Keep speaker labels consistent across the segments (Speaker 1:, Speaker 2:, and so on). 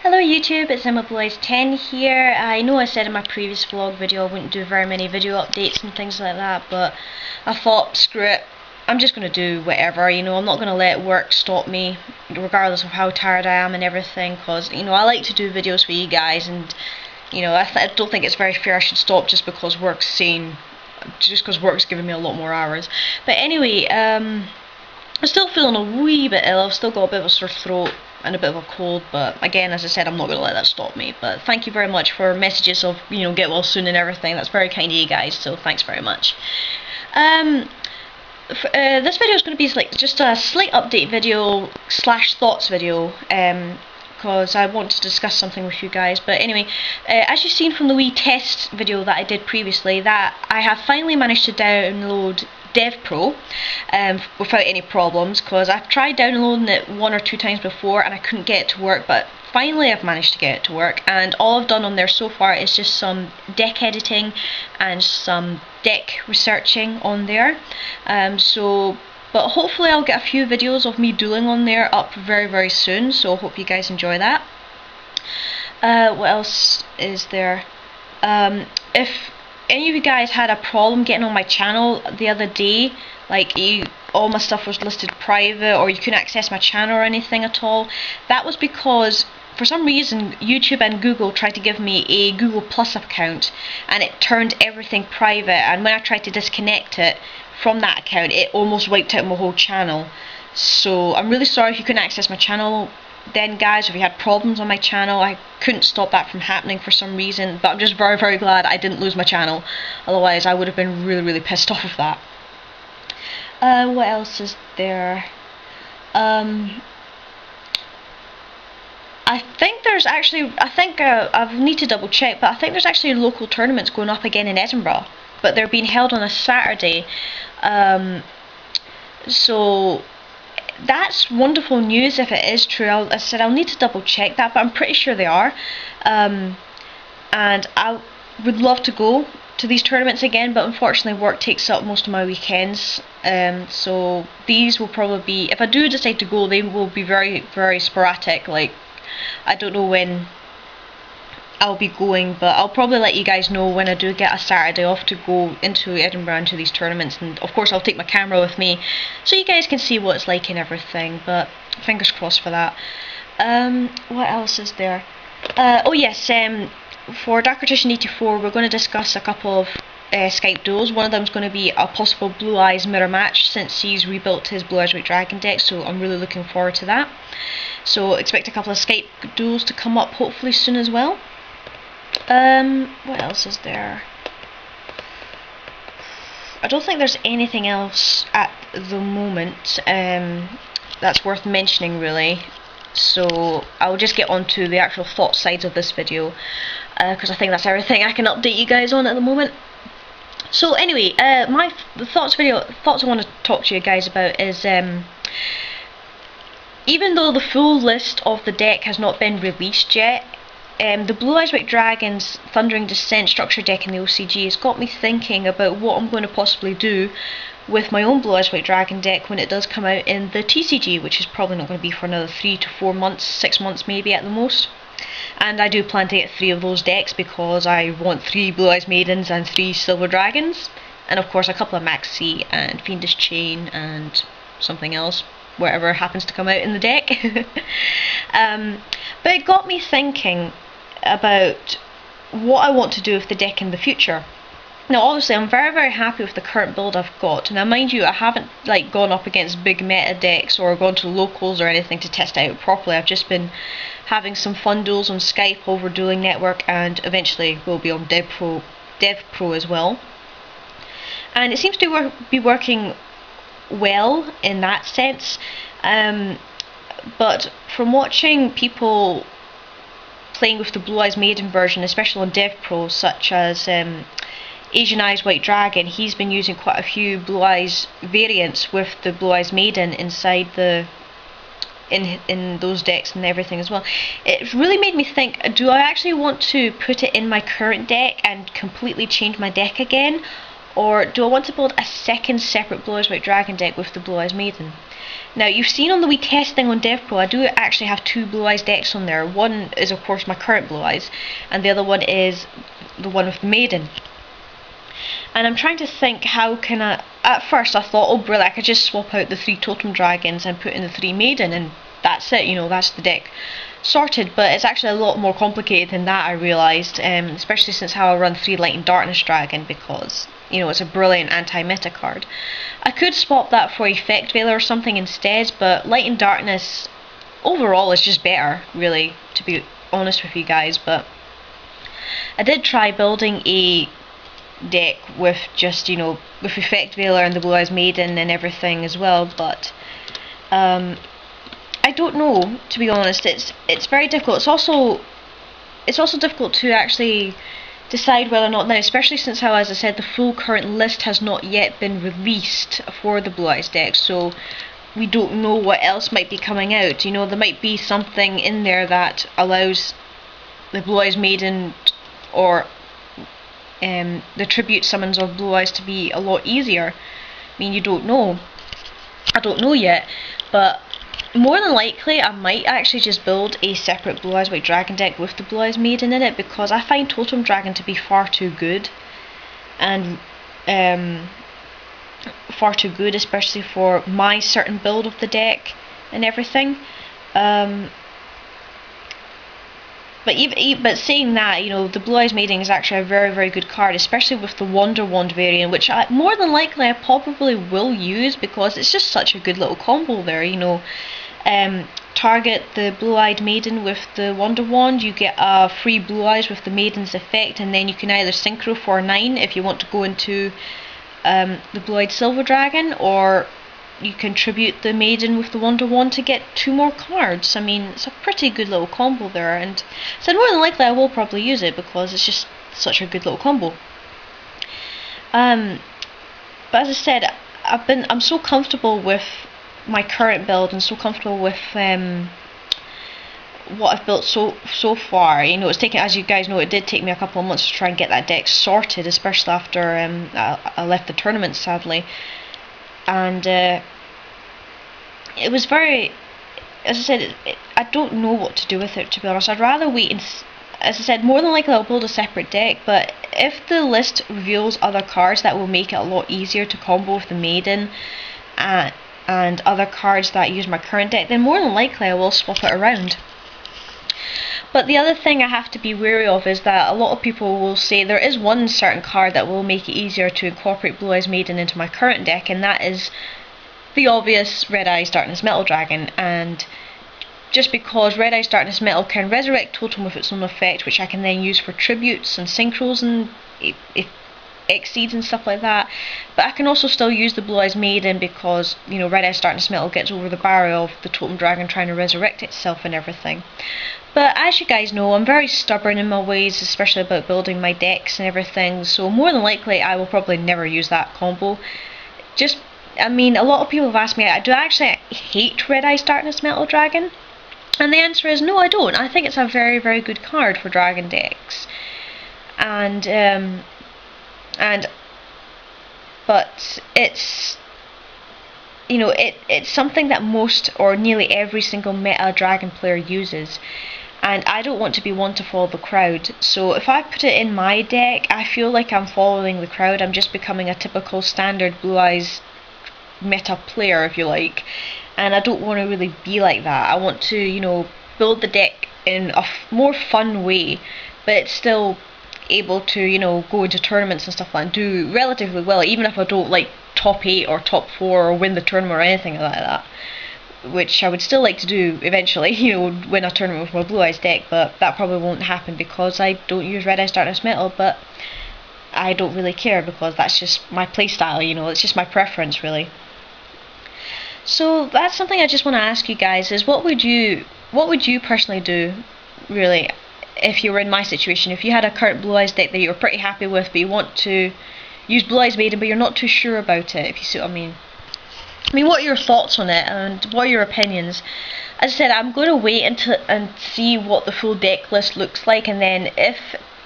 Speaker 1: Hello YouTube, it's EmmaBloys10 here. I know I said in my previous vlog video I wouldn't do very many video updates and things like that, but I thought, screw it, I'm just going to do whatever, I'm not going to let work stop me, regardless of how tired I am and everything, because, I like to do videos for you guys, and, I don't think it's very fair I should stop just because work's giving me a lot more hours. But anyway, I'm still feeling a wee bit ill. I've still got a bit of a sore throat and a bit of a cold, but again, as I said, I'm not going to let that stop me. But thank you very much for messages of, get well soon and everything. That's very kind of you guys, so thanks very much. This video is going to be just a slight update video / thoughts video, because I want to discuss something with you guys. But anyway, as you've seen from the wee test video that I did previously, that I have finally managed to download BEWD without any problems, because I've tried downloading it 1 or 2 times before and I couldn't get it to work, but finally I've managed to get it to work, and all I've done on there so far is just some deck editing and some deck researching on there. But hopefully I'll get a few videos of me dueling on there up very soon, so I hope you guys enjoy that. What else is there? If any of you guys had a problem getting on my channel the other day, all my stuff was listed private or you couldn't access my channel or anything at all, that was because for some reason YouTube and Google tried to give me a Google Plus account and it turned everything private, and when I tried to disconnect it from that account it almost wiped out my whole channel. So I'm really sorry if you couldn't access my channel then, guys. If you had problems on my channel, I couldn't stop that from happening for some reason, but I'm just very glad I didn't lose my channel, otherwise I would have been really pissed off with that. What else is there? I think there's actually, I need to double check, but I think there's actually local tournaments going up again in Edinburgh, but they're being held on a Saturday, so that's wonderful news if it is true. I said I'll need to double check that, but I'm pretty sure they are, and I would love to go to these tournaments again, but unfortunately work takes up most of my weekends, so these will probably be, if I do decide to go, they will be very sporadic. I don't know when I'll be going, but I'll probably let you guys know when I do get a Saturday off to go into Edinburgh into these tournaments, and of course I'll take my camera with me so you guys can see what it's like and everything, but fingers crossed for that. What else is there? Oh yes, for Dark Partition 84 we're going to discuss a couple of Skype duels. One of them is going to be a possible Blue Eyes mirror match, since he's rebuilt his Blue Eyes White Dragon deck, so I'm really looking forward to that. So expect a couple of Skype duels to come up hopefully soon as well. What else is there? I don't think there's anything else at the moment that's worth mentioning really, so I'll just get on to the actual thought sides of this video, because I think that's everything I can update you guys on at the moment. So anyway, the thoughts I want to talk to you guys about is, even though the full list of the deck has not been released yet, the Blue Eyes White Dragon's Thundering Descent structure deck in the OCG has got me thinking about what I'm going to possibly do with my own Blue Eyes White Dragon deck when it does come out in the TCG, which is probably not going to be for another 3 to 4 months, 6 months maybe at the most. And I do plan to get 3 of those decks because I want 3 Blue Eyes Maidens and 3 Silver Dragons, and of course a couple of Maxi and Fiendish Chain and something else, whatever happens to come out in the deck. But it got me thinking about what I want to do with the deck in the future. Now obviously I'm very happy with the current build I've got. Now mind you, I haven't gone up against big meta decks or gone to locals or anything to test it out properly. I've just been having some fun duels on Skype over Dueling Network, and eventually will be on Dev Pro as well. And it seems to be working well in that sense, but from watching people playing with the Blue Eyes Maiden version, especially on Dev Pro, such as Asian Eyes White Dragon, he's been using quite a few Blue Eyes variants with the Blue Eyes Maiden inside in those decks and everything as well. It really made me think, do I actually want to put it in my current deck and completely change my deck again, or do I want to build a second separate Blue Eyes White Dragon deck with the Blue Eyes Maiden? Now, you've seen on the wee test thing on DevPro, I do actually have two Blue Eyes decks on there. One is, of course, my current Blue Eyes, and the other one is the one with the Maiden. And I'm trying to think, how can I... At first, I thought, oh, brilliant, I could just swap out the 3 Totem Dragons and put in the 3 Maiden, and that's it, you know, that's the deck sorted. But it's actually a lot more complicated than that, I realised, especially since how I run 3 Light and Darkness Dragon, because, you know, it's a brilliant anti-meta card. I could swap that for Effect Veiler or something instead, but Light and Darkness overall is just better, really, to be honest with you guys. But I did try building a deck with just, you know, with Effect Veiler and the Blue Eyes Maiden and everything as well, but I don't know, to be honest. It's very difficult. It's also difficult to actually decide whether or not now, especially since how, as I said, the full current list has not yet been released for the Blue Eyes deck, so we don't know what else might be coming out. You know, there might be something in there that allows the Blue Eyes Maiden or the tribute summons of Blue Eyes to be a lot easier. I mean, you don't know. I don't know yet, but more than likely I might actually just build a separate Blue Eyes White Dragon deck with the Blue Eyes Maiden in it, because I find Totem Dragon to be far too good, and far too good, especially for my certain build of the deck and everything. But saying that, you know, the Blue Eyes Maiden is actually a very, very good card, especially with the Wonder Wand variant, which more than likely I probably will use, because it's just such a good little combo there, you know. Target the Blue-Eyed Maiden with the Wonder Wand, you get a free Blue Eyes with the Maiden's effect, and then you can either synchro for 9 if you want to go into the Blue-Eyed Silver Dragon, or you can tribute the Maiden with the Wonder Wand to get 2 more cards. I mean, it's a pretty good little combo there, and so more than likely I will probably use it, because it's just such a good little combo. But as I said, I'm so comfortable with my current build, and so comfortable with what I've built so far. You know, it's taken, as you guys know, it did take me a couple of months to try and get that deck sorted, especially after I left the tournament, sadly. And it was very, as I said, I don't know what to do with it, to be honest. I'd rather wait and, as I said, more than likely I'll build a separate deck, but if the list reveals other cards that will make it a lot easier to combo with the Maiden and other cards that use my current deck, then more than likely I will swap it around. But the other thing I have to be wary of is that a lot of people will say there is one certain card that will make it easier to incorporate Blue Eyes Maiden into my current deck, and that is the obvious Red Eyes Darkness Metal Dragon. And just because Red Eyes Darkness Metal can resurrect Totem with its own effect, which I can then use for tributes and synchros and exceeds and stuff like that, but I can also still use the Blue Eyes Maiden because, you know, Red Eyes Darkness Metal gets over the barrier of the Totem Dragon trying to resurrect itself and everything. But as you guys know, I'm very stubborn in my ways, especially about building my decks and everything, so more than likely I will probably never use that combo. I mean, a lot of people have asked me, do I actually hate Red Eyes Darkness Metal Dragon? And the answer is no, I don't. I think it's a very, very good card for dragon decks. But it's, you know, it's something that most or nearly every single meta dragon player uses, and I don't want to be one to follow the crowd. So if I put it in my deck, I feel like I'm following the crowd. I'm just becoming a typical standard Blue Eyes meta player, if you like, and I don't want to really be like that. I want to, you know, build the deck in a more fun way, but it's still able to, you know, go into tournaments and stuff like that and do relatively well, even if I don't like top 8 or top 4 or win the tournament or anything like that, which I would still like to do eventually, you know, win a tournament with my Blue Eyes deck, but that probably won't happen because I don't use Red Eyes Darkness Metal. But I don't really care, because that's just my playstyle, you know, it's just my preference, really. So that's something I just want to ask you guys, is what would you personally do, really, if you were in my situation? If you had a current Blue Eyes deck that you were pretty happy with, but you want to use Blue Eyes Maiden, but you're not too sure about it, if you see what I mean. I mean, what are your thoughts on it, and what are your opinions? As I said, I'm going to wait and see what the full deck list looks like, and then if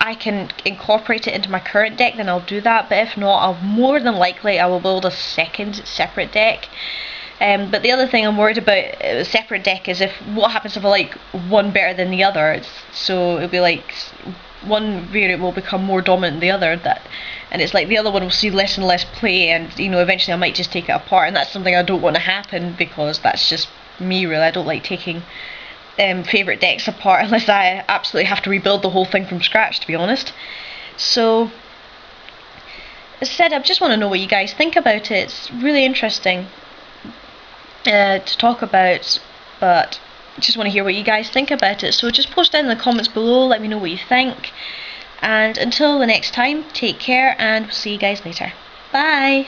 Speaker 1: I can incorporate it into my current deck, then I'll do that, but if not, more than likely I will build a second separate deck. But the other thing I'm worried about a separate deck is what happens if I like one better than the other. So it'll be like one variant will become more dominant than the other, and it's like the other one will see less and less play, and you know, eventually I might just take it apart, and that's something I don't want to happen, because that's just me really. I don't like taking favourite decks apart unless I absolutely have to rebuild the whole thing from scratch, to be honest. So as I said, I just want to know what you guys think about it. It's really interesting to talk about, but just want to hear what you guys think about it. So just post down in the comments below, let me know what you think, and until the next time, take care, and we'll see you guys later. Bye!